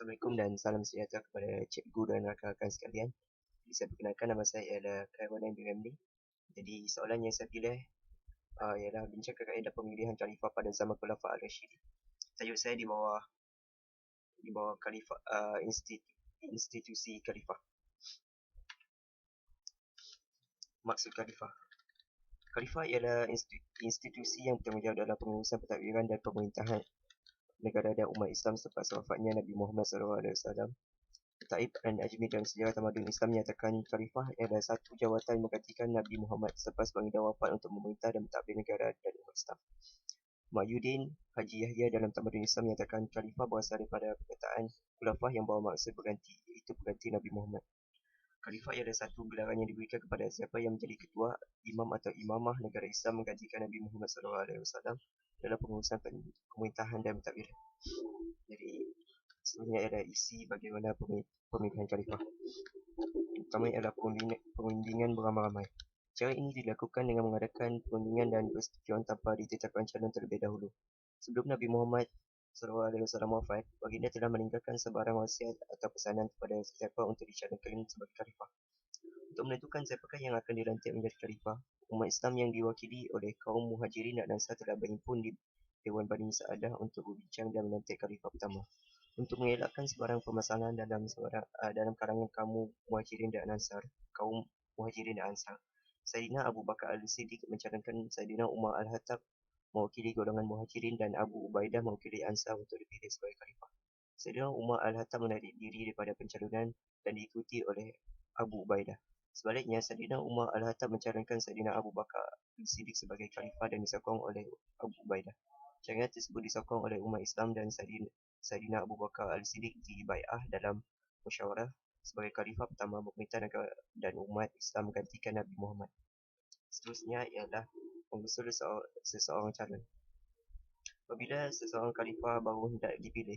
Assalamualaikum dan salam sejahtera kepada cikgu dan rakan-rakan sekalian. Jadi saya perkenalkan, nama saya ialah Khairuddin bin Ramli. Jadi soalan yang saya pilih ialah bincangkan kaedah pemilihan khalifah pada zaman Khulafa' Ar-Rasyidin. Tajuk saya di bawah khalifah, institusi khalifah. Maksud khalifah. Khalifah ialah institusi yang bertanggungjawab dalam pengurusan pentadbiran dan pemerintahan negara dan umat Islam selepas wafatnya Nabi Muhammad SAW. Taib Al-Ajmi dalam sejarah tamadun Islam menyatakan khalifah adalah satu jawatan menggantikan Nabi Muhammad selepas baginda wafat untuk memerintah dan mentadbir negara dan umat Islam. Mahyuddin Haji Yahya dalam tamadun Islam menyatakan khalifah berasal daripada perkataan khulafah yang bawa maksud berganti, iaitu pengganti Nabi Muhammad. Khalifah adalah satu gelaran yang diberikan kepada siapa yang menjadi ketua, imam atau imamah negara Islam menggantikan Nabi Muhammad SAW dalam pengurusan pemerintahan dan mentadbir. Jadi sebenarnya adalah isi bagaimana pemilihan khalifah. Pertama ialah perundingan beramai-ramai. Cara ini dilakukan dengan mengadakan perundingan dan persetujuan tanpa ditetapkan calon terlebih dahulu. Sebelum Nabi Muhammad SAW wafat, baginda telah meninggalkan sebarang wasiat atau pesanan kepada sesiapa untuk dicalonkan sebagai khalifah. Untuk menentukan siapakah yang akan dilantik menjadi khalifah, umat Islam yang diwakili oleh kaum Muhajirin dan Ansar telah berhimpun di Dewan Bani Sa'adah untuk berbincang dan melantik khalifah pertama. Untuk mengelakkan sebarang permasalahan dalam kalangan kaum Muhajirin dan Ansar, Saidina Abu Bakar Al-Siddiq mencalonkan Saidina Umar Al-Khattab mewakili golongan Muhajirin dan Abu Ubaidah mewakili Ansar untuk dipilih sebagai khalifah. Saidina Umar Al-Khattab menarik diri daripada pencalonan dan diikuti oleh Abu Ubaidah. Sebaliknya, Saidina Umar Al-Khattab mencalonkan Saidina Abu Bakar Al-Siddiq sebagai khalifah dan disokong oleh Abu Ubaidah. Calonan tersebut disokong oleh umat Islam dan Saidina Abu Bakar Al-Siddiq dibai'ah dalam musyawarah sebagai khalifah pertama memerintah negara dan umat Islam menggantikan Nabi Muhammad. Seterusnya ialah mengusul seseorang calon. Apabila seseorang khalifah baru hendak dipilih,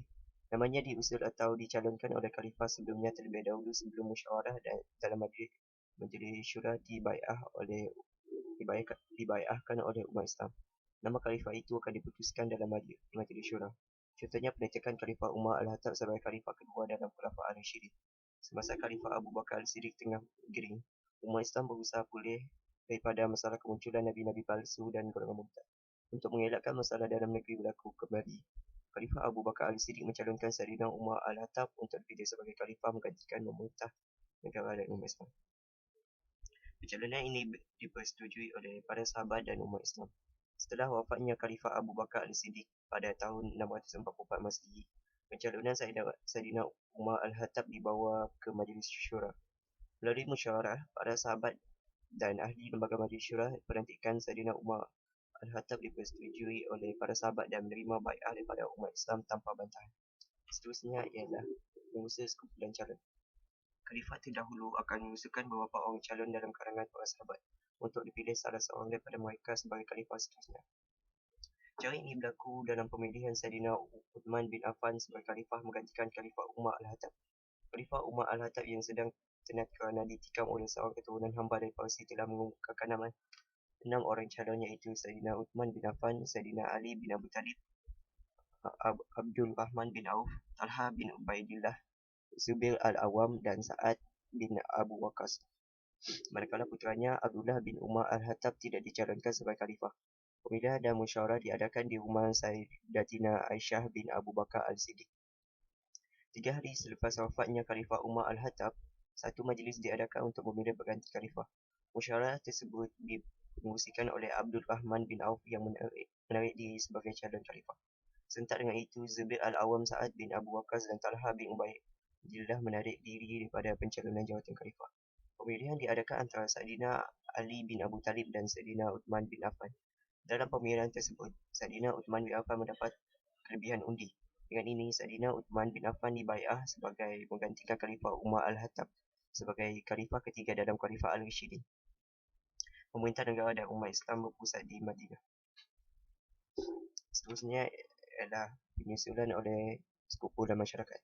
namanya diusul atau dicalonkan oleh khalifah sebelumnya terlebih dahulu sebelum musyawarah dan dalam majlis syura dibai'ahkan oleh umat Islam. Nama khalifah itu akan diputuskan dalam majlis syura. Contohnya penetapan Khalifah Umar Al-Khattab sebagai khalifah kedua dalam Khulafa' Ar-Rasyidin. Semasa Khalifah Abu Bakar Al-Siddiq tengah gering, umat Islam berusaha pulih daripada masalah kemunculan nabi-nabi palsu dan golongan murtad. Untuk mengelakkan masalah dalam negeri berlaku kembali, Khalifah Abu Bakar Al-Siddiq mencalonkan Saidina Umar Al-Khattab untuk dipilih sebagai khalifah menggantikan memerintah negara dan umat Islam. Pencalonan ini dipersetujui oleh para sahabat dan umat Islam. Setelah wafatnya Khalifah Abu Bakar Al-Siddiq pada tahun 644 Masehi, pencalonan Saidina Umar Al-Khattab dibawa ke Majlis Syura. Melalui musyawarah, para sahabat dan ahli lembaga Majlis Syura, pelantikan Saidina Umar Al-Khattab dipersetujui oleh para sahabat dan menerima bai'ah daripada umat Islam tanpa bantahan. Seterusnya ialah mengusul sekumpulan calon. Khalifah terdahulu akan mengusulkan beberapa orang calon dalam kalangan para sahabat untuk dipilih salah seorang daripada mereka sebagai khalifah seterusnya. Cara ini berlaku dalam pemilihan Saidina Uthman bin Affan sebagai khalifah menggantikan Khalifah Umar Al-Khattab. Khalifah Umar Al-Khattab yang sedang tenat kerana ditikam oleh seorang keturunan hamba dari Parsi telah mengumumkan nama 6 orang calon iaitu Saidina Uthman bin Affan, Saidina Ali bin Abu Talib, Abdul Rahman bin Auf, Talha bin Ubaidillah, Zubair Al-Awwam dan Sa'ad bin Abu Waqqas. Manakala putranya Abdullah bin Umar Al-Khattab tidak dicalonkan sebagai khalifah. Pemilihan dan musyawarah diadakan di rumah Sayyidatina Aisyah bin Abu Bakar Al-Siddiq. 3 hari selepas wafatnya Khalifah Umar Al-Khattab, satu majlis diadakan untuk memilih pengganti khalifah. Musyawarah tersebut dipengerusikan oleh Abdul Rahman bin Auf yang menarik diri sebagai calon khalifah. Serentak dengan itu, Zubair Al-Awwam, Sa'ad bin Abu Waqqas dan Talha bin Ubaidillah menarik diri daripada pencalonan jawatan khalifah. Pemilihan diadakan antara Saidina Ali bin Abu Talib dan Saidina Uthman bin Affan. Dalam pemilihan tersebut, Saidina Uthman bin Affan mendapat kelebihan undi. Dengan ini, Saidina Uthman bin Affan dibai'ah sebagai menggantikan Khalifah Umar Al-Khattab sebagai khalifah ketiga dalam Khalifah Al-Rasyidin. Pemerintah negara dan umat Islam berpusat di Madinah. Seterusnya adalah penyusulan oleh sekufu dan masyarakat.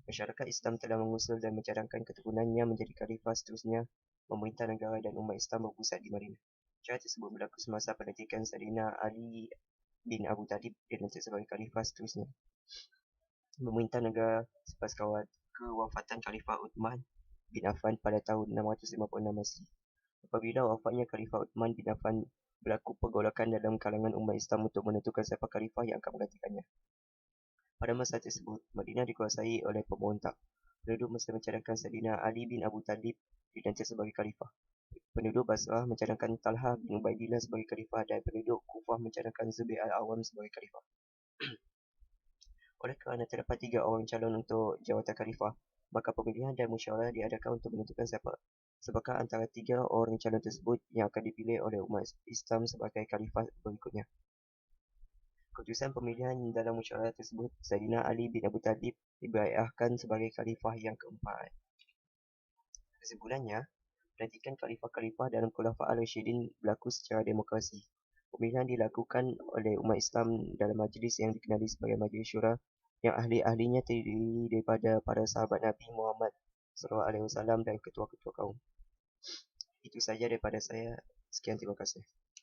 Masyarakat Islam telah mengusul dan mencadangkan keturunannya menjadi khalifah seterusnya. Pemerintah negara dan umat Islam berpusat di Madinah. Cara tersebut berlaku semasa pelantikan Saidina Ali bin Abu Talib dilantik sebagai khalifah seterusnya. memerintah negara selepas kewafatan Khalifah Uthman bin Affan pada tahun 656 Masihi. Apabila wafatnya Khalifah Uthman bin Affan, berlaku pergolakan dalam kalangan umat Islam untuk menentukan siapa khalifah yang akan menggantikannya. Pada masa tersebut, Madinah dikuasai oleh pemberontak. Penduduk Mesir mencadangkan Saidina Ali bin Abu Talib dilantik sebagai khalifah. Penduduk Basrah mencadangkan Talha bin Ubaidillah sebagai khalifah dan penduduk Kufah mencadangkan Zubair al-Awwam sebagai khalifah. Oleh kerana terdapat 3 orang calon untuk jawatan khalifah, maka pemilihan dan musyawarah diadakan untuk menentukan siapakah antara 3 orang calon tersebut yang akan dipilih oleh umat Islam sebagai khalifah berikutnya. Keputusan pemilihan dalam musyawarah tersebut, Saidina Ali bin Abu Talib dibaiatkan sebagai khalifah yang keempat. Kesimpulannya, pelantikan khalifah-khalifah dalam Khulafa' ar-Rasyidin berlaku secara demokrasi. Pemilihan dilakukan oleh umat Islam dalam majlis yang dikenali sebagai Majlis Syura, yang ahli-ahlinya terdiri daripada para sahabat Nabi Muhammad SAW dan ketua-ketua kaum. Itu saja daripada saya. Sekian, terima kasih.